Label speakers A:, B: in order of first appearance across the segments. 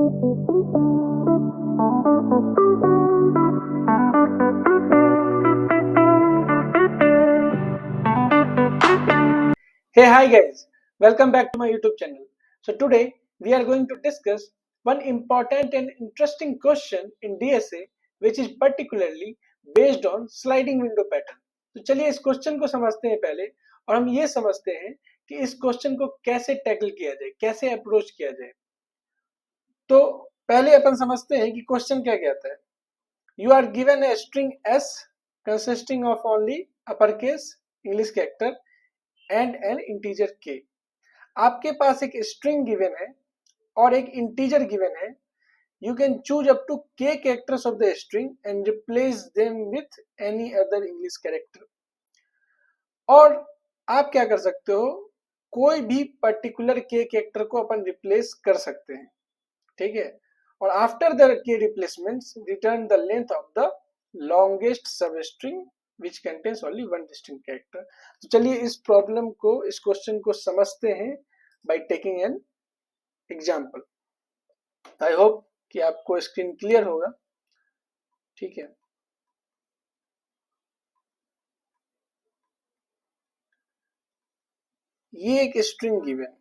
A: Hey, hi guys, welcome back to my YouTube channel. So today we are going to discuss one important and interesting question in DSA which is particularly based on sliding window pattern. तो चलिए इस question को समझते हैं पहले और हम ये समझते हैं कि इस क्वेश्चन को कैसे टैकल किया जाए, कैसे अप्रोच किया जाए। तो पहले अपन समझते हैं कि क्वेश्चन क्या कहता है। You are given a string S consisting of only uppercase English character and an integer k. आपके पास एक स्ट्रिंग गिवन है और एक इंटीजर गिवन है। You can choose up to k characters of the string and replace them with any other English character. और आप क्या कर सकते हो, कोई भी पर्टिकुलर k कैरेक्टर को अपन रिप्लेस कर सकते हैं, ठीक है। और after the k replacements return the length of the longest सब string which contains only one distinct character। तो चलिए इस प्रॉब्लम को, इस क्वेश्चन को समझते हैं by taking an example। I hope कि आपको स्क्रीन क्लियर होगा, ठीक है। ये एक स्ट्रिंग गिवन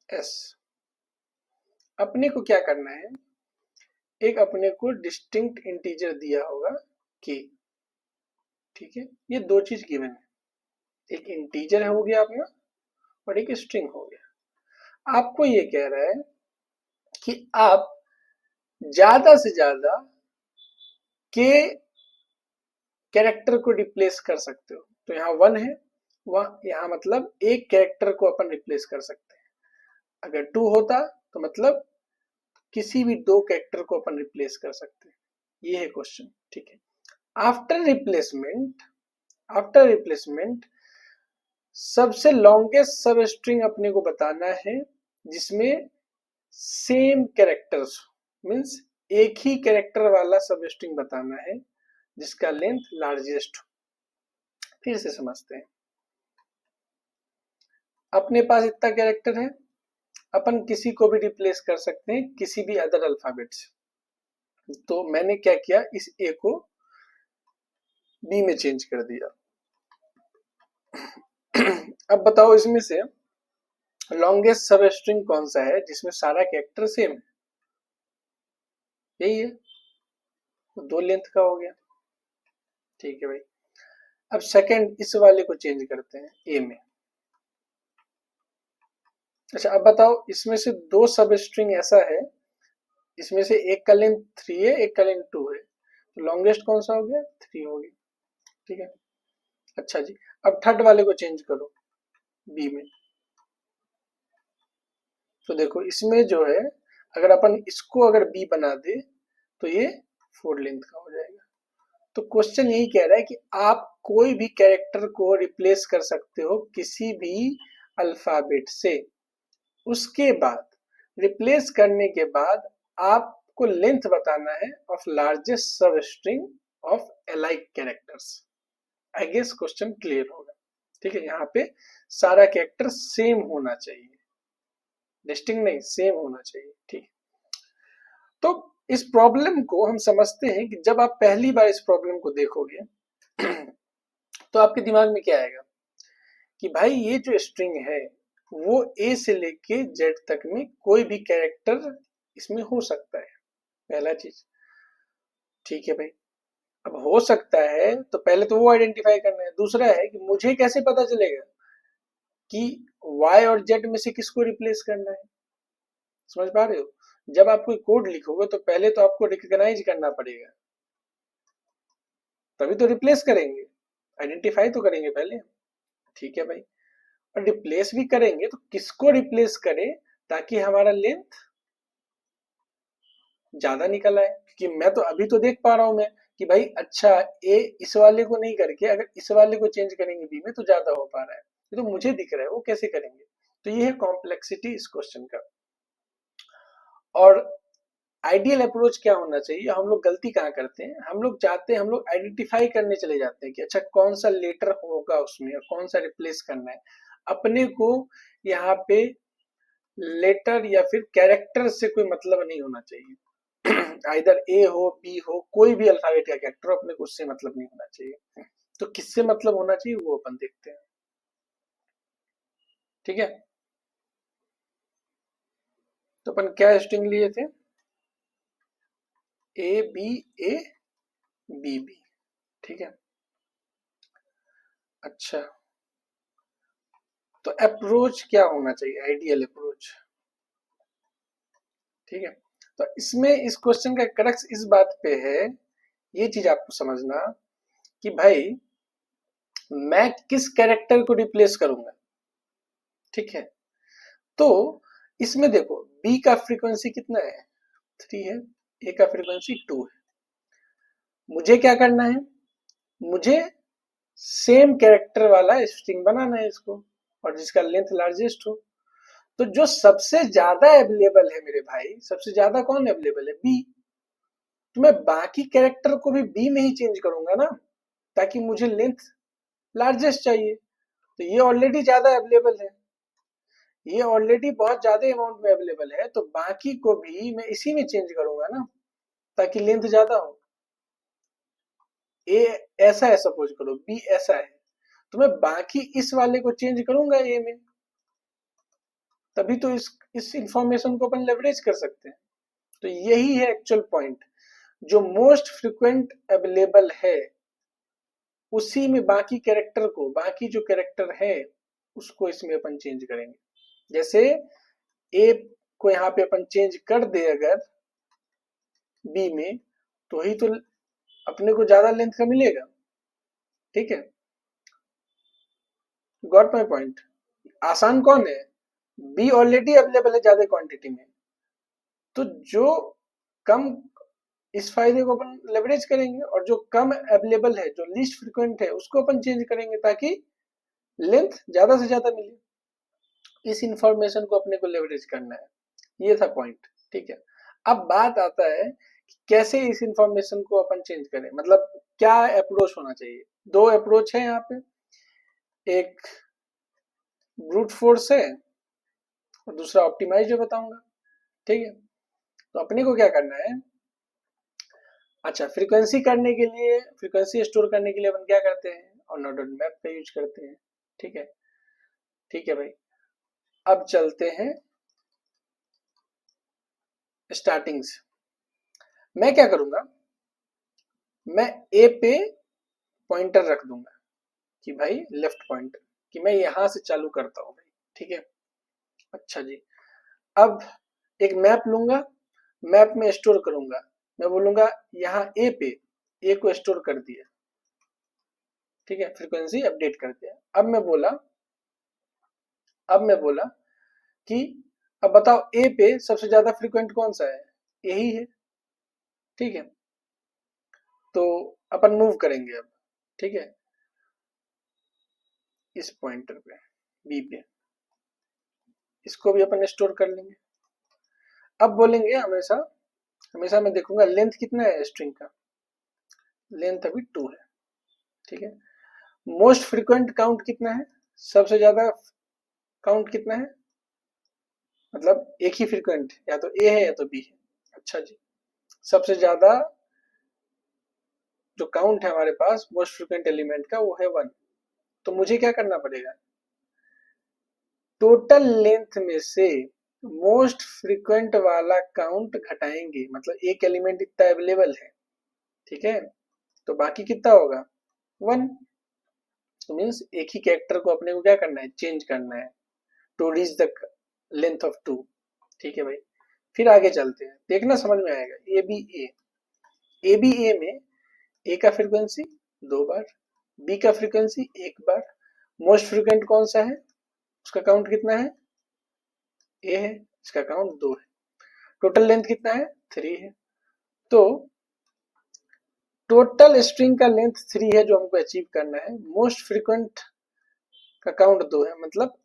A: है S। अपने को क्या करना है, एक अपने को डिस्टिंक्ट इंटीजर दिया होगा k, ठीक है। ये दो चीज गिवन है, एक इंटीजर हो गया अपना और एक स्ट्रिंग हो गया। आपको ये कह रहा है कि आप ज्यादा से ज्यादा k कैरेक्टर को रिप्लेस कर सकते हो। तो यहाँ 1 है, वह यहाँ मतलब एक कैरेक्टर को अपन रिप्लेस कर सकते हैं। अगर 2 होता तो मतलब किसी भी दो कैरेक्टर को अपन रिप्लेस कर सकते हैं। ये है क्वेश्चन, ठीक है। आफ्टर रिप्लेसमेंट सबसे लॉन्गेस्ट सब स्ट्रिंग अपने को बताना है जिसमें सेम कैरेक्टर्स, मींस एक ही कैरेक्टर वाला सब स्ट्रिंग बताना है जिसका लेंथ लार्जेस्ट हो। फिर से समझते हैं। अपने पास इतना कैरेक्टर है, अपन किसी को भी रिप्लेस कर सकते हैं किसी भी अदर अल्फाबेट से। तो मैंने क्या किया, इस ए को बी में चेंज कर दिया। अब बताओ इसमें से लॉन्गेस्ट सब स्ट्रिंग कौन सा है जिसमें सारा कैरेक्टर सेम है? यही है, तो 2 लेंथ का हो गया, ठीक है भाई। अब सेकंड इस वाले को चेंज करते हैं ए में। अच्छा अब बताओ, इसमें से 2 सब स्ट्रिंग ऐसा है, इसमें से एक का लेंथ 3 है, एक का लेंथ 2 है, तो लॉन्गेस्ट कौन सा हो गया? 3 हो गया, ठीक है। अच्छा जी, अब थर्ड वाले को चेंज करो बी में। तो देखो इसमें जो है, अगर अपन इसको अगर बी बना दे तो ये 4 लेंथ का हो जाएगा। तो क्वेश्चन यही कह रहा है कि आप कोई भी कैरेक्टर को रिप्लेस कर सकते हो किसी भी अल्फाबेट से। उसके बाद रिप्लेस करने के बाद आपको लेंथ बताना है of largest substring of alike characters. I guess question clear होगा, ठीक है। यहाँ पे सारा कैरेक्टर सेम होना चाहिए, डिस्टिंक्ट नहीं, सेम होना चाहिए, ठीक। तो इस प्रॉब्लम को हम समझते हैं कि जब आप पहली बार इस प्रॉब्लम को देखोगे तो आपके दिमाग में क्या आएगा कि भाई ये जो स्ट्रिंग है वो ए से लेके जेड तक में कोई भी कैरेक्टर इसमें हो सकता है, पहला चीज, ठीक है भाई। अब हो सकता है तो पहले तो वो आइडेंटिफाई करना है। दूसरा है कि मुझे कैसे पता चलेगा कि y और z में से किसको रिप्लेस करना है। समझ पा रहे हो? जब आप कोई कोड लिखोगे तो पहले तो आपको रिकॉग्नाइज करना पड़ेगा, तभी तो रिप्लेस करेंगे, आइडेंटिफाई तो करेंगे पहले, ठीक है भाई। और रिप्लेस भी करेंगे तो किसको रिप्लेस करें ताकि हमारा लेंथ ज्यादा निकल आए। क्योंकि मैं तो अभी तो देख पा रहा हूं मैं कि भाई अच्छा ए इस वाले को नहीं करके अगर इस वाले को चेंज करेंगे बी में तो ज्यादा हो पा रहा है, ये तो मुझे दिख रहा है, वो कैसे करेंगे। तो ये है कॉम्प्लेक्सिटी इस क्वेश्चन का। और आइडियल अप्रोच क्या होना चाहिए, हम लोग गलती कहाँ करते हैं, हम लोग चाहते हैं, हम लोग आइडेंटिफाई करने चले जाते हैं कि अच्छा कौन सा लेटर होगा उसमें और कौन सा रिप्लेस करना है। अपने को यहाँ पे लेटर या फिर कैरेक्टर से कोई मतलब नहीं होना चाहिए। आइदर ए हो, बी हो, कोई भी अल्फाबेट का कैरेक्टर हो, अपने को उससे मतलब नहीं होना चाहिए। तो किससे मतलब होना चाहिए वो अपन देखते हैं। ठीक है, तो अपन क्या स्ट्रिंग लिए थे, A B, A B B. ठीक है, अच्छा, तो अप्रोच क्या होना चाहिए, आइडियल अप्रोच। ठीक है, तो इसमें इस क्वेश्चन का क्रक्स इस बात पे है, ये चीज आपको समझना कि भाई मैं किस कैरेक्टर को रिप्लेस करूंगा। ठीक है, तो इसमें देखो बी का फ्रीक्वेंसी कितना है, 3 है, ए का फ्रीक्वेंसी 2 है। मुझे क्या करना है, मुझे सेम कैरेक्टर वाला स्ट्रिंग बनाना है इसको, और जिसका लेंथ लार्जेस्ट हो। तो जो सबसे ज्यादा अवेलेबल है मेरे भाई, सबसे ज्यादा कौन अवेलेबल है, बी। तो मैं बाकी कैरेक्टर को भी बी में ही चेंज करूंगा ना, ताकि मुझे लेंथ लार्जेस्ट चाहिए। तो ये ऑलरेडी ज्यादा अवेलेबल है, ये ऑलरेडी बहुत ज्यादा अमाउंट में अवेलेबल है, तो बाकी को भी मैं इसी में चेंज करूंगा ना, ताकि लेंथ ज्यादा हो। ए ऐसा है, सपोज करो बी ऐसा है, तो मैं बाकी इस वाले को चेंज करूंगा ए में, तभी तो इस इंफॉर्मेशन को अपन लेवरेज कर सकते हैं। तो यही है एक्चुअल पॉइंट, जो मोस्ट फ्रिक्वेंट अवेलेबल है उसी में बाकी कैरेक्टर को, बाकी जो कैरेक्टर है उसको इसमें अपन चेंज करेंगे। जैसे ए को यहाँ पे अपन चेंज कर दे अगर बी में, तो ही तो अपने को ज्यादा लेंथ का मिलेगा। ठीक है, गॉट माई पॉइंट। आसान कौन है, बी ऑलरेडी अवेलेबल है ज्यादा क्वांटिटी में, तो जो कम, इस फायदे को अपन लेवरेज करेंगे, और जो कम अवेलेबल है, जो लीस्ट फ्रिक्वेंट है, उसको अपन चेंज करेंगे ताकि लेंथ ज्यादा से ज्यादा मिले। इस इंफॉर्मेशन को अपने को लेवरेज करना है, ये था पॉइंट। ठीक है, अब बात आता है कि कैसे इस इंफॉर्मेशन को अपन चेंज करें, मतलब क्या अप्रोच होना चाहिए। दो अप्रोच है यहाँ पे, एक ब्रूट फोर्स है और दूसरा ऑप्टिमाइज जो बताऊंगा। ठीक है, तो अपने को क्या करना है, अच्छा फ्रीक्वेंसी करने के लिए, फ्रीक्वेंसी स्टोर करने के लिए अपन क्या करते हैं, और नोड मैप का यूज करते हैं। ठीक है, ठीक है भाई, अब चलते हैं स्टार्टिंग से। मैं क्या करूंगा, मैं ए पे पॉइंटर रख दूंगा कि भाई लेफ्ट पॉइंटर, कि मैं यहां से चालू करता हूं भाई। ठीक है, अच्छा जी, अब एक मैप लूंगा, मैप में स्टोर करूंगा, मैं बोलूंगा यहाँ ए पे, ए को स्टोर कर दिया। ठीक है, फ्रीक्वेंसी अपडेट कर दिया। अब मैं बोला कि अब बताओ ए पे सबसे ज्यादा फ्रीक्वेंट कौन सा है, यही है। ठीक है, तो अपन मूव करेंगे अब। ठीक है, इस पॉइंटर पे बी पे, इसको भी अपन स्टोर कर लेंगे। अब बोलेंगे हमेशा, हमेशा मैं देखूंगा लेंथ कितना है स्ट्रिंग का, लेंथ अभी 2 है। ठीक है, मोस्ट फ्रीक्वेंट काउंट कितना है, सबसे ज्यादा काउंट कितना है, मतलब एक ही फ्रीक्वेंट, या तो ए है या तो बी है। अच्छा जी, सबसे ज्यादा जो काउंट है हमारे पास मोस्ट फ्रीक्वेंट एलिमेंट का वो है 1। तो मुझे क्या करना पड़ेगा, टोटल लेंथ में से मोस्ट फ्रीक्वेंट वाला काउंट घटाएंगे, मतलब एक एलिमेंट इतना अवेलेबल है। ठीक है, तो बाकी कितना होगा, 1। तो मीन्स एक ही कैरेक्टर को अपने को क्या करना है, चेंज करना है to reach the length of 2। ठीक है भाई, फिर आगे चलते हैं, देखना समझ में आएगा। ए बी ए में ए का फ्रीक्वेंसी 2 बार, बी का फ्रीक्वेंसी 1 बार, मोस्ट फ्रीक्वेंट कौन सा है, उसका काउंट कितना है, ए है, इसका काउंट 2 है, टोटल लेंथ कितना है, 3 है। तो टोटल स्ट्रिंग का लेंथ 3 है जो हमको अचीव करना है, मोस्ट फ्रीक्वेंट का काउंट 2 है, मतलब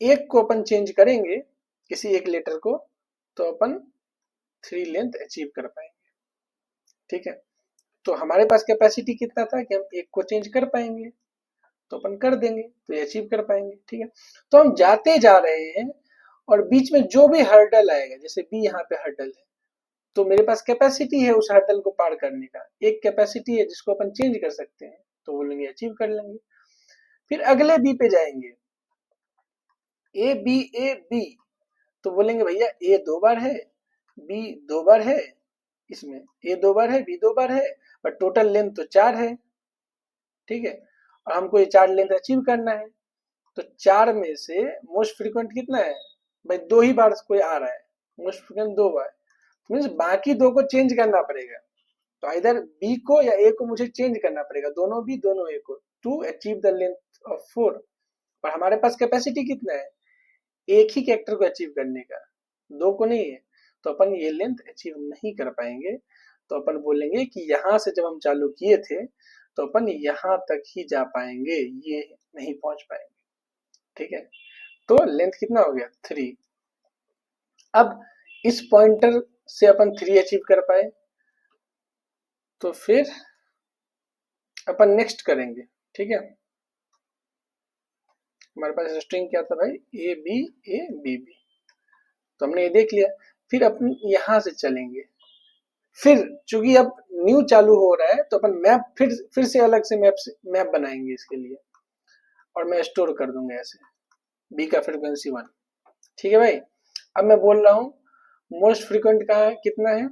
A: एक को अपन चेंज करेंगे, किसी एक लेटर को, तो अपन 3 लेंथ अचीव कर पाएंगे। ठीक है, तो हमारे पास कैपेसिटी कितना था कि हम एक को चेंज कर पाएंगे, तो अपन कर देंगे, तो ये अचीव कर पाएंगे। ठीक है, तो हम जाते जा रहे हैं और बीच में जो भी हर्डल आएगा, जैसे बी यहाँ पे हर्डल है, तो मेरे पास कैपेसिटी है उस हर्डल को पार करने का, एक कैपेसिटी है जिसको अपन चेंज कर सकते हैं, तो बोलेंगे अचीव कर लेंगे। फिर अगले बी पे जाएंगे, ए बी, तो बोलेंगे भैया ए 2 बार है, बी 2 बार है, इसमें ए 2 बार है, बी 2 बार है, पर टोटल लेंथ तो 4 है, ठीक है, और हमको ये 4 लेंथ अचीव करना है। तो 4 में से मोस्ट फ्रीक्वेंट कितना है भाई, 2 ही बार कोई आ रहा है, मोस्ट फ्रीक्वेंट 2 बार, मीन्स बाकी 2 को चेंज करना पड़ेगा। तो इधर बी को या ए को मुझे चेंज करना पड़ेगा, दोनों बी दोनों ए को, to achieve the length of 4। पर हमारे पास कैपेसिटी कितना है, एक ही कैरेक्टर को अचीव करने का, 2 को नहीं है, तो अपन ये लेंथ अचीव नहीं कर पाएंगे। तो अपन बोलेंगे कि यहाँ से जब हम चालू किए थे तो अपन यहाँ तक ही जा पाएंगे, ये नहीं पहुंच पाएंगे, ठीक है। तो लेंथ कितना हो गया 3। अब इस पॉइंटर से अपन 3 अचीव कर पाए, तो फिर अपन नेक्स्ट करेंगे, ठीक है। हमारे पास स्ट्रिंग क्या था भाई, ए बी बी, तो हमने ये देख लिया। फिर अपन यहां से चलेंगे, फिर चूंकि अब न्यू चालू हो रहा है तो अपन मैप फिर से अलग से मैप बनाएंगे इसके लिए, और मैं स्टोर कर दूंगा ऐसे, बी का फ्रीक्वेंसी 1, ठीक है भाई। अब मैं बोल रहा हूँ मोस्ट फ्रीक्वेंट का कितना है,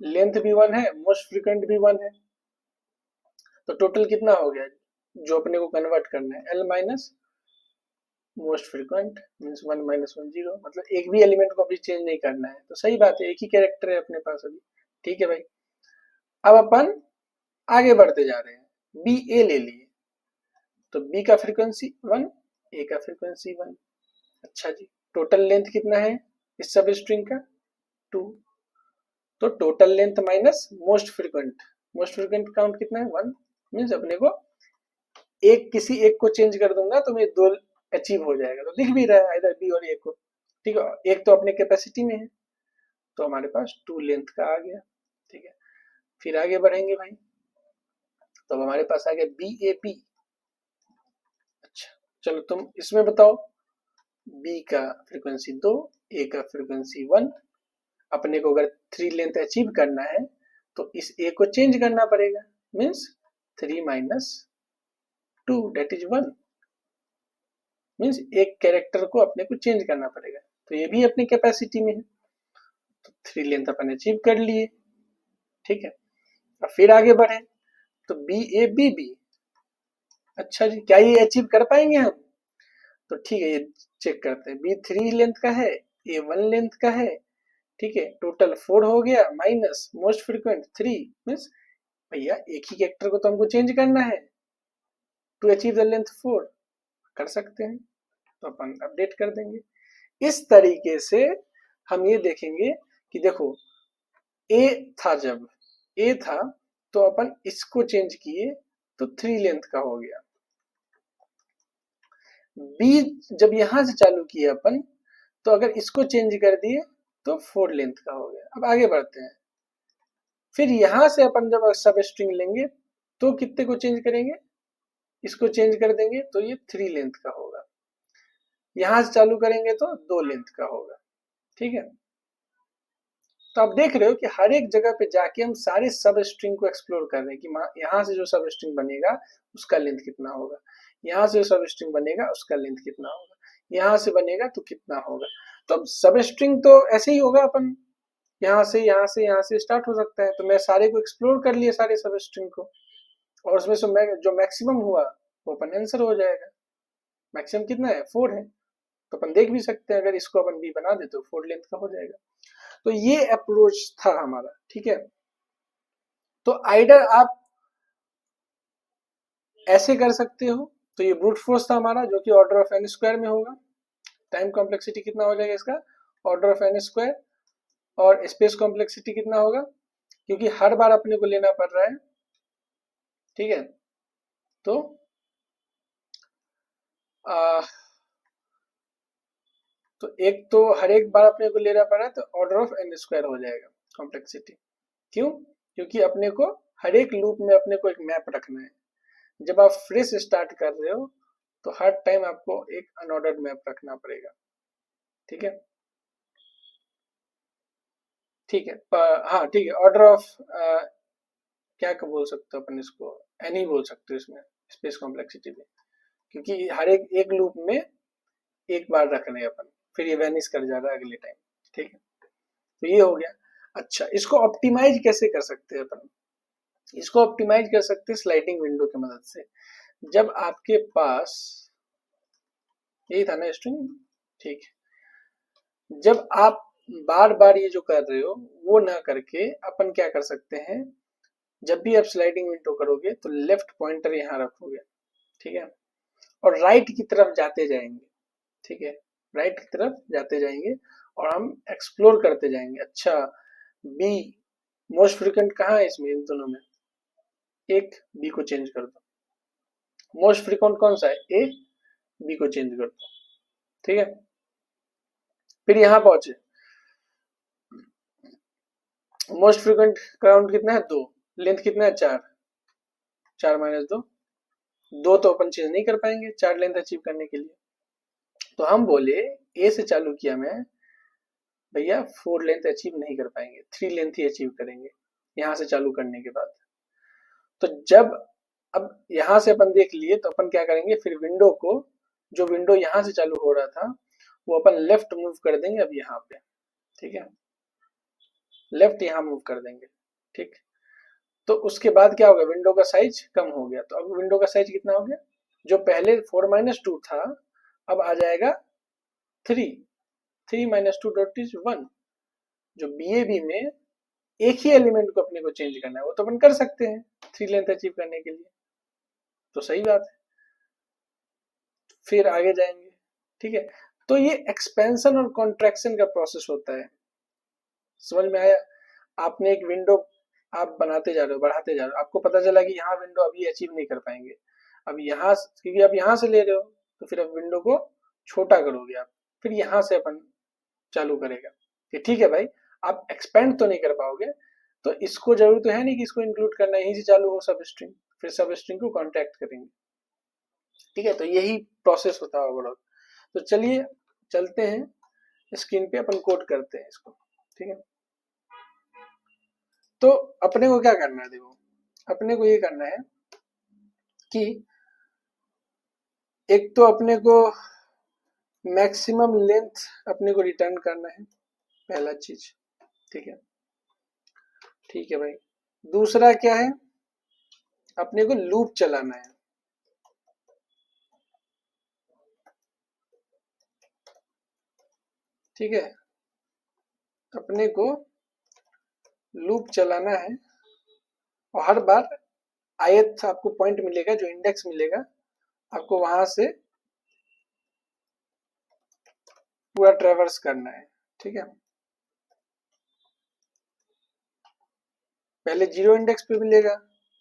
A: लेंथ भी 1 है, मोस्ट फ्रीक्वेंट भी 1 है, तो टोटल कितना हो गया जो अपने को कन्वर्ट करना है, L minus most frequent means 1 minus 1 0, मतलब एक भी एलिमेंट को अभी चेंज नहीं करना है, तो सही बात है, एक ही कैरेक्टर है अपने पास अभी, ठीक है भाई। अब अपन आगे बढ़ते जा रहे हैं, बी ए ले लिए, तो बी का फ्रीक्वेंसी 1, ए का फ्रीक्वेंसी 1, अच्छा जी। टोटल लेंथ कितना है इस सब स्ट्रिंग का 2, तो total length minus most frequent count कितना है 1, मीन्स अपने को एक किसी एक को चेंज कर दूंगा तो मेरे 2 अचीव हो जाएगा, तो दिख भी रहा है इधर बी और ए को, ठीक है, एक तो अपने कैपेसिटी में है, तो हमारे पास 2 लेंथ का आ गया, ठीक है। फिर आगे बढ़ेंगे भाई, तो हमारे पास आ गया बी ए बी, अच्छा चलो तुम इसमें बताओ, बी का फ्रीक्वेंसी 2, ए का फ्रीक्वेंसी 1, अपने को अगर 3 लेंथ अचीव करना है तो इस ए को चेंज करना पड़ेगा, means 3 minus 2 that is 1, means एक कैरेक्टर को अपने को चेंज करना पड़ेगा, तो ये भी अपनी कैपेसिटी में है, तो 3 लेंथ अपन अचीव कर लिए, ठीक है। अब फिर आगे बढ़े, तो बी ए बी बी, अच्छा जी क्या ये अचीव कर पाएंगे हम, तो ठीक है, ये चेक करते हैं, बी 3 लेंथ का है, ए 1 लेंथ का है, ठीक है, टोटल 4 हो गया, माइनस मोस्ट फ्रीक्वेंट 3, मीन्स भैया एक ही कैरेक्टर को तो हमको चेंज करना है टू अचीव द लेंथ 4, कर सकते हैं, तो अपन अपडेट कर देंगे। इस तरीके से हम ये देखेंगे कि देखो ए था, जब ए था तो अपन इसको चेंज किए तो 3 लेंथ का हो गया, बी जब यहां से चालू किए अपन तो अगर इसको चेंज कर दिए तो 4 लेंथ का हो गया। अब आगे बढ़ते हैं, फिर यहां से अपन जब सब स्ट्रिंग लेंगे तो कितने को चेंज करेंगे, इसको चेंज कर देंगे तो ये 3 लेंथ का होगा, यहां से चालू करेंगे तो 2 लेंथ का होगा, ठीक है। तो आप देख रहे हो कि हर एक जगह पे जाके हम सारे सब स्ट्रिंग को एक्सप्लोर कर रहे हैं कि यहाँ से जो सब स्ट्रिंग बनेगा उसका लेंथ कितना होगा, यहाँ से जो सब स्ट्रिंग बनेगा उसका लेंथ कितना होगा, यहाँ से बनेगा तो कितना होगा। तो अब सब स्ट्रिंग तो ऐसे ही होगा, अपन यहाँ से स्टार्ट हो सकता है, तो मैं सारे को एक्सप्लोर कर लिया सारे सब स्ट्रिंग को, और उसमें से जो मैक्सिमम हुआ वो अपन आंसर हो जाएगा, मैक्सिमम कितना है 4 है, तो अपन देख भी सकते हैं अगर इसको अपन बी बना दे तो 4 लेंथ का हो जाएगा। तो ये अप्रोच था हमारा, ठीक है। तो आइडर आप ऐसे कर सकते हो, तो ये ब्रूट फोर्स था हमारा जो कि ऑर्डर ऑफ एन स्क्वायर में होगा, टाइम कॉम्प्लेक्सिटी कितना हो जाएगा इसका, ऑर्डर ऑफ एन स्क्वायर, और स्पेस कॉम्प्लेक्सिटी कितना होगा क्योंकि हर बार अपने को लेना पड़ रहा है, ठीक है। तो आ, तो एक तो हर एक बार अपने को लेना पड़ रहा है, तो ऑर्डर ऑफ एन स्क्वायर हो जाएगा कॉम्प्लेक्सिटी, क्यों, क्योंकि अपने को हर एक लूप में अपने को एक मैप रखना है, जब आप फ्रेश स्टार्ट कर रहे हो तो हर टाइम आपको एक अनऑर्डर्ड मैप रखना पड़ेगा, ठीक है, ठीक है, हाँ ठीक है, ऑर्डर ऑफ क्या बोल सकते हो अपन इसको, एनी बोल सकते हो इसमें स्पेस कॉम्प्लेक्सिटी में, क्योंकि हर एक एक लूप में एक बार रख रहे हैं अपन, फिर ये वैनिश कर जा रहा है अगले टाइम। ठीक है, तो ये हो गया। अच्छा, इसको ऑप्टिमाइज कैसे कर सकते हैं अपन? इसको ऑप्टिमाइज कर सकते हैं स्लाइडिंग विंडो की मदद से। जब आपके पास यही था ना स्ट्रिंग, ठीक है, जब आप बार बार ये जो कर रहे हो वो ना करके अपन क्या कर सकते हैं, जब भी आप स्लाइडिंग विंडो करोगे तो लेफ्ट पॉइंटर यहाँ रखोगे, ठीक है, और राइट की तरफ जाते जाएंगे। ठीक है, राइट की तरफ जाते जाएंगे और हम एक्सप्लोर करते जाएंगे। अच्छा, बी मोस्ट फ्रिक्वेंट कहाँ है इसमें, इन दोनों में? एक बी को चेंज कर दो। मोस्ट फ्रिक्वेंट कौन सा है? ए, बी को चेंज कर दो। ठीक है, फिर यहां पहुंचे, मोस्ट फ्रिक्वेंट काउंट कितना है? दो। लेंथ कितना है? चार। चार माइनस दो, दो तो अपन चेंज नहीं कर पाएंगे चार लेंथ अचीव करने के लिए, तो हम बोले ए से चालू किया मैं, भैया फोर लेंथ अचीव नहीं कर पाएंगे, थ्री लेंथ ही अचीव करेंगे यहां से चालू करने के बाद। तो जब अब यहां से अपन देख लिए तो अपन क्या करेंगे, फिर विंडो को, जो विंडो यहां से चालू हो रहा था वो अपन लेफ्ट मूव कर देंगे अब यहाँ पे। ठीक है, लेफ्ट यहाँ मूव कर देंगे। ठीक, तो उसके बाद क्या होगा, विंडो का साइज कम हो गया। तो अब विंडो का साइज कितना हो गया, जो पहले 4 - 2 था अब आ जाएगा 3। 3 - 2 = 1। जो BAB में एक ही एलिमेंट को अपने को चेंज करना है वो तो अपन कर सकते हैं थ्री लेंथ अचीव करने के लिए, तो सही बात है। फिर आगे जाएंगे। ठीक है, तो ये एक्सपेंशन और कॉन्ट्रैक्शन का प्रोसेस होता है, समझ में आया? आपने एक विंडो आप बनाते जा रहे हो, बढ़ाते जा रहे हो, आपको पता चला कि यहाँ विंडो अभी अचीव नहीं कर पाएंगे, अब यहाँ क्योंकि आप यहाँ से ले रहे हो तो फिर अब विंडो को छोटा करोगे आप, फिर यहाँ से अपन चालू करेगा कि ठीक है भाई आप एक्सपेंड तो नहीं कर पाओगे, तो इसको जरूरी तो है नहीं कि इसको इंक्लूड करना, यहीं से चालू हो सब स्ट्रिंग, फिर सब स्ट्रिंग को कॉन्टैक्ट करेंगे। ठीक है, तो यही प्रोसेस होता है ओवरऑल। तो चलिए चलते हैं स्क्रीन पे, अपन कोड करते हैं इसको। ठीक है, तो अपने को क्या करना है, देखो अपने को ये करना है कि एक तो अपने को मैक्सिमम लेंथ अपने को रिटर्न करना है, पहला चीज। ठीक है, ठीक है भाई, दूसरा क्या है, अपने को लूप चलाना है। ठीक है, अपने को लूप चलाना है और हर बार ith आपको पॉइंट मिलेगा, जो इंडेक्स मिलेगा आपको वहां से पूरा ट्रेवर्स करना है। ठीक है, पहले 0 इंडेक्स पे मिलेगा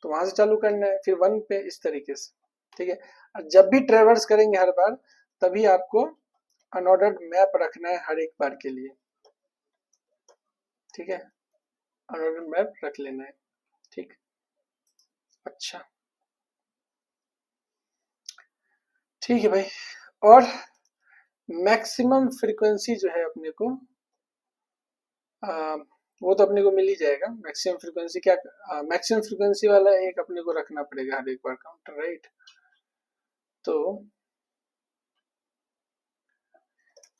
A: तो वहां से चालू करना है, फिर 1 पे, इस तरीके से। ठीक है, और जब भी ट्रेवर्स करेंगे हर बार तभी आपको अनऑर्डर्ड मैप रखना है हर एक बार के लिए। ठीक है, अनऑर्डर्ड मैप रख लेना है। ठीक, अच्छा ठीक है भाई, और मैक्सिमम फ्रीक्वेंसी जो है अपने को वो तो अपने को मिल ही जाएगा। मैक्सिमम फ्रीक्वेंसी क्या, मैक्सिमम फ्रीक्वेंसी वाला एक अपने को रखना पड़ेगा हर एक बार काउंटर, राइट? तो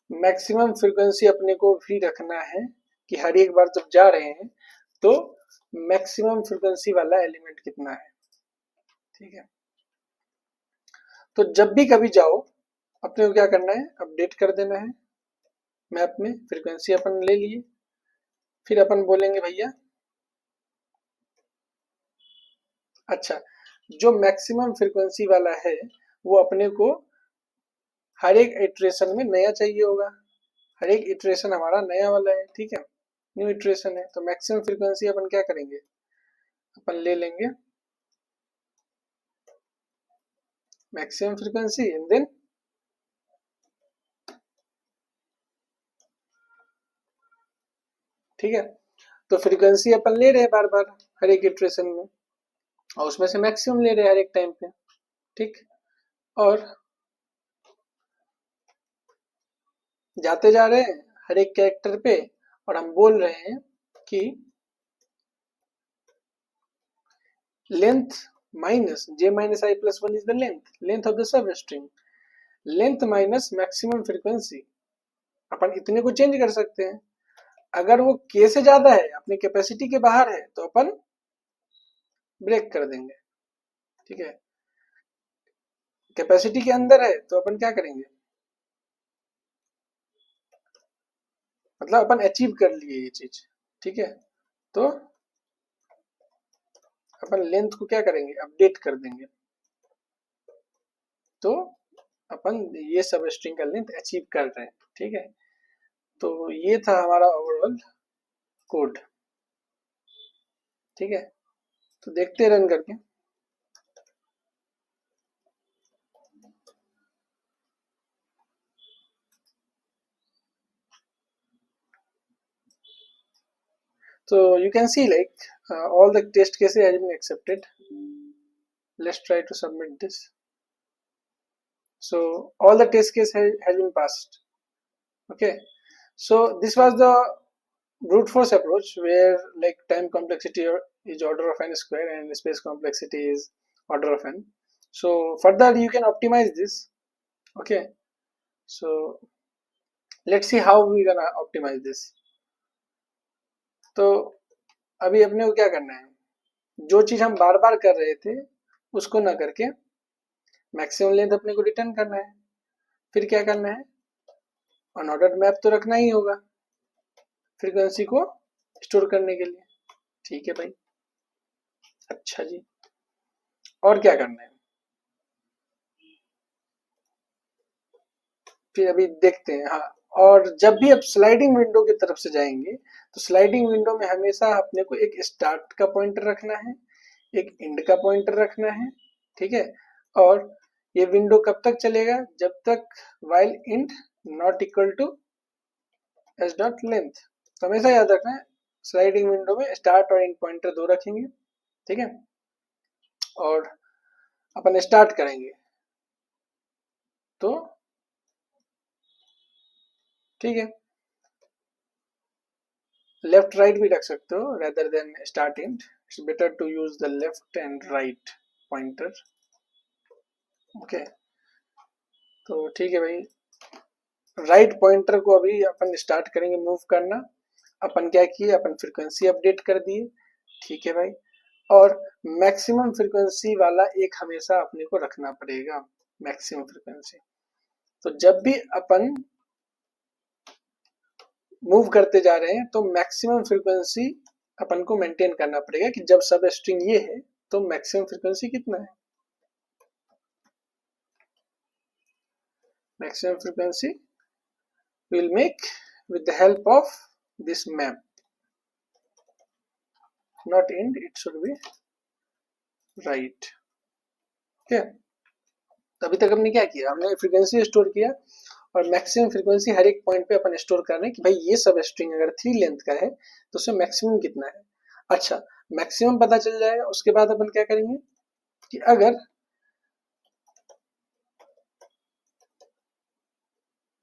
A: मैक्सिमम फ्रीक्वेंसी अपने को भी रखना है कि हर एक बार जब जा रहे हैं तो मैक्सिमम फ्रीक्वेंसी वाला एलिमेंट कितना है। ठीक है, तो जब भी कभी जाओ अपने को क्या करना है, अपडेट कर देना है मैप में। फ्रीक्वेंसी अपन ले लिए, फिर अपन बोलेंगे भैया अच्छा, जो मैक्सिमम फ्रीक्वेंसी वाला है वो अपने को हर एक इटरेशन में नया चाहिए होगा, हर एक इटरेशन हमारा नया वाला है। ठीक है, न्यू इटरेशन है, तो मैक्सिमम फ्रीक्वेंसी अपन क्या करेंगे, अपन ले लेंगे मैक्सिमम फ्रीक्वेंसी एंड देन ठीक है, तो फ्रीक्वेंसी अपन ले रहे हैं बार बार हर एक इटरेशन में और उसमें से मैक्सिमम ले रहे हैं हर एक टाइम पे। ठीक, और जाते जा रहे हैं हर एक कैरेक्टर पे और हम बोल रहे हैं कि length minus J minus I plus one is the length of the substring, length minus maximum frequency. अपन इतने को चेंज कर सकते हैं। अगर वो के से ज्यादा है, अपनी कैपेसिटी के बाहर है, तो अपन ब्रेक कर देंगे। ठीक है, कैपेसिटी के अंदर है तो अपन क्या करेंगे, मतलब अपन अचीव कर लिए ये चीज। ठीक है, तो अपन लेंथ को क्या करेंगे, अपडेट कर देंगे, तो अपन ये सब स्ट्रिंग का लेंथ अचीव कर रहे हैं। ठीक है, तो ये था हमारा ओवरऑल कोड। ठीक है, तो देखते हैं रन करके। So you can see like all the test cases has been accepted. Let's try to submit this. So all the test case has been passed. Okay, so this was the brute force approach where like time complexity is order of n square and space complexity is order of n. So further you can optimize this. Okay, so let's see how we gonna optimize this. तो अभी अपने को क्या करना है, जो चीज हम बार बार कर रहे थे उसको ना करके मैक्सिमम लेंथ अपने को रिटर्न करना है। फिर क्या करना है, अनऑर्डर्ड मैप तो रखना ही होगा फ्रीक्वेंसी को स्टोर करने के लिए। ठीक है भाई, अच्छा जी, और क्या करना है, फिर अभी देखते हैं। हाँ, और जब भी आप स्लाइडिंग विंडो की तरफ से जाएंगे तो स्लाइडिंग विंडो में हमेशा अपने को एक स्टार्ट का पॉइंटर रखना है, एक एंड का पॉइंटर रखना है। ठीक है, और ये विंडो कब तक चलेगा, जब तक while int not equal to s dot length. तो हमेशा याद रखना है स्लाइडिंग विंडो में स्टार्ट और एंड पॉइंटर दो रखेंगे। ठीक है, और अपन स्टार्ट करेंगे तो ठीक है, लेफ्ट राइट भी रख सकते हो rather than start end. It's better to use the left and right pointer. Okay, तो ठीक है भाई, राइट पॉइंटर को अभी अपन स्टार्ट करेंगे मूव करना। अपन क्या किए, अपन फ्रीक्वेंसी अपडेट कर दिए। ठीक है भाई, और मैक्सिमम फ्रीक्वेंसी वाला एक हमेशा अपने को रखना पड़ेगा, मैक्सिमम फ्रीक्वेंसी। तो जब भी अपन मूव करते जा रहे हैं तो मैक्सिमम फ्रीक्वेंसी अपन को मेंटेन करना पड़ेगा कि जब सब स्ट्रिंग ये है तो मैक्सिमम फ्रीक्वेंसी कितना है, maximum frequency we will make with the help of this map, not end, it should be right. okay, तो अभी तक हमने क्या किया, हमने फ्रीक्वेंसी स्टोर किया और मैक्सिमम फ्रीक्वेंसी हर एक पॉइंट पे अपन स्टोर कर रहे हैं कि भाई ये सब स्ट्रिंग अगर 3 लेंथ का है तो उसमें मैक्सिमम कितना है। अच्छा, मैक्सिमम पता चल जाएगा, उसके बाद अपन क्या करेंगे कि अगर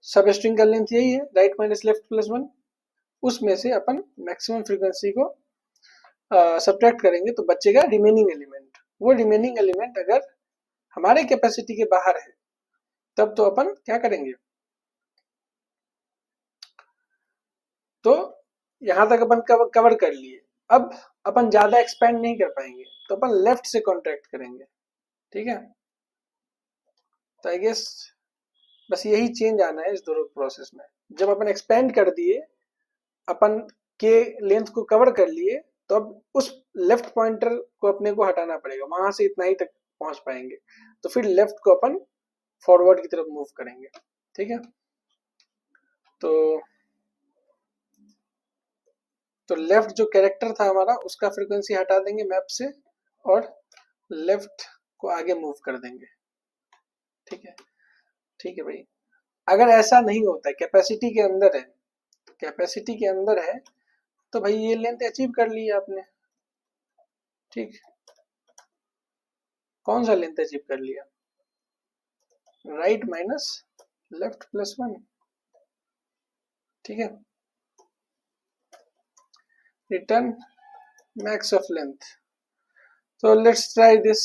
A: सब स्ट्रिंग का लेंथ यही है right minus left plus one, उसमें से अपन मैक्सिमम फ्रीक्वेंसी को सब्ट्रैक्ट करेंगे तो बचेगा रिमेनिंग एलिमेंट। वो रिमेनिंग एलिमेंट अगर हमारे कैपेसिटी के बाहर है तब तो अपन क्या करेंगे, तो यहां तक अपन कवर कर लिए। अब अपन ज्यादा एक्सपेंड नहीं कर पाएंगे तो अपन लेफ्ट से कॉन्ट्रैक्ट करेंगे। ठीक है, तो आई गेस बस यही चेंज आना है इस दोनों प्रोसेस में। जब अपन एक्सपेंड कर दिए, अपन के लेंथ को कवर कर लिए, तो अब उस लेफ्ट पॉइंटर को अपने को हटाना पड़ेगा, वहां से इतना ही तक पहुंच पाएंगे। तो फिर लेफ्ट को अपन फॉरवर्ड की तरफ मूव करेंगे। ठीक है, तो लेफ्ट जो कैरेक्टर था हमारा उसका फ्रीक्वेंसी हटा देंगे मैप से और लेफ्ट को आगे मूव कर देंगे। ठीक है, ठीक है भाई, अगर ऐसा नहीं होता है, कैपेसिटी के अंदर है, कैपेसिटी के अंदर है तो भाई ये लेंथ अचीव कर ली आपने। ठीक, कौन सा लेंथ अचीव कर लिया, right minus left plus one. ठीक है, रिटर्न मैक्स ऑफ लेंथ। तो let's try this.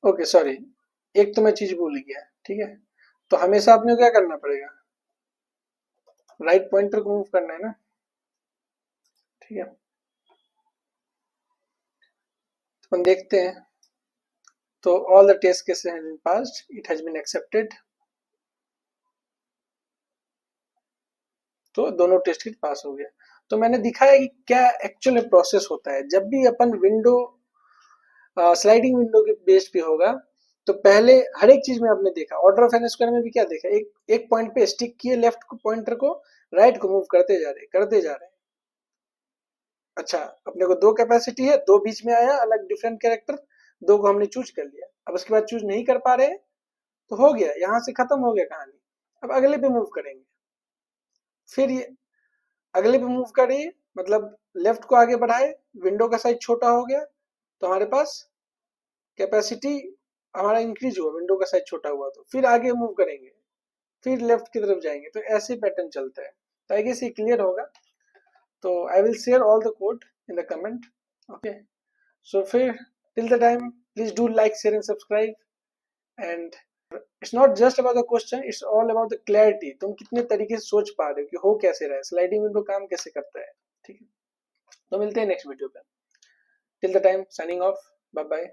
A: Okay sorry, एक तो मैं चीज भूल गया। ठीक है, तो हमेशा आपने क्या करना पड़ेगा, राइट पॉइंटर को मूव करना है ना। ठीक है, तो हम देखते हैं। तो all the test cases have been passed, it has been accepted. तो दोनों टेस्ट किट पास हो गया। तो मैंने दिखाया कि क्या एक्चुअल प्रोसेस होता है जब भी अपन विंडो स्लाइडिंग विंडो के बेस पे होगा। तो पहले हर एक चीज में आपने देखा, ऑर्डर ऑफ एन स्क्वायर में भी क्या देखा, एक पॉइंट पे स्टिक किए लेफ्ट को पॉइंटर को, राइट को मूव करते जा रहे करते जा रहे। अच्छा, अपने को दो कैपेसिटी है, दो बीच में आया अलग डिफरेंट कैरेक्टर, दो को हमने चूज कर लिया। अब उसके बाद चूज नहीं कर पा रहे हैं, तो हो गया, यहाँ से खत्म हो गया कहानी। अब अगले पे मूव करेंगे। फिर ये अगले पे मूव करिए, मतलब लेफ्ट को आगे बढ़ाए, विंडो का साइज छोटा हो गया, तो हमारे पास कैपेसिटी हमारा इंक्रीज हुआ, विंडो का साइज छोटा हुआ। तो फिर आगे मूव करेंगे, फिर लेफ्ट की तरफ जाएंगे। तो ऐसे पैटर्न चलता है। तो आई गेस ये क्लियर होगा। तो I will share all the code in the comment. Okay, so फिर till the time please do like share and subscribe. And it's not just about the question, it's all about the clarity. तुम कितने तरीके से सोच पा रहे हो कि हो कैसे रहा है, स्लाइडिंग विंडो काम कैसे करता है। ठीक है, तो मिलते हैं नेक्स्ट वीडियो पे। Till the time signing off, bye bye.